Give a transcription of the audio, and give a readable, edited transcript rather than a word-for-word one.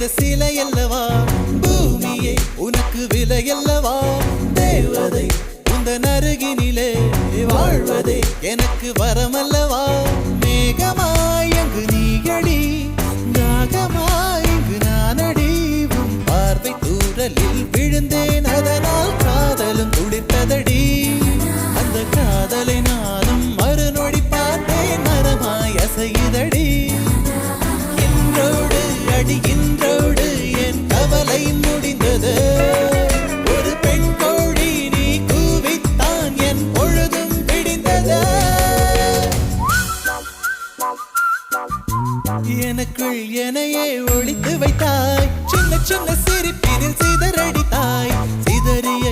செய்த சிலை அல்லவா பூமியே உனக்கு விலை அல்லவா தேவதை உந்தன் அருகினிலே வாழ்வதே எனக்கு வரமல்லவா மேகமாய் அங்கு நீயடி நாகமாய் இங்கு நானடி உன் பார்வை தூரலில் விழுந்தேன் அதனால் காதலும் துளிர்த்ததடி அந்த காதலை நானும் மறுநொடி பார்த்தேன் மரமாய் அசையுதடி இன்றோடு அடி இன்றோடு என் கவலை முடிந்தது ஒரு பெண் கோழி நீ கூவித்தான் என் பொழுதும் பிடிந்தது எனக்குள் எனையே ஒளித்து வைத்தாய் சின்ன சின்ன சிரிப்பினில் சிதறடித்தாய் சிதறிய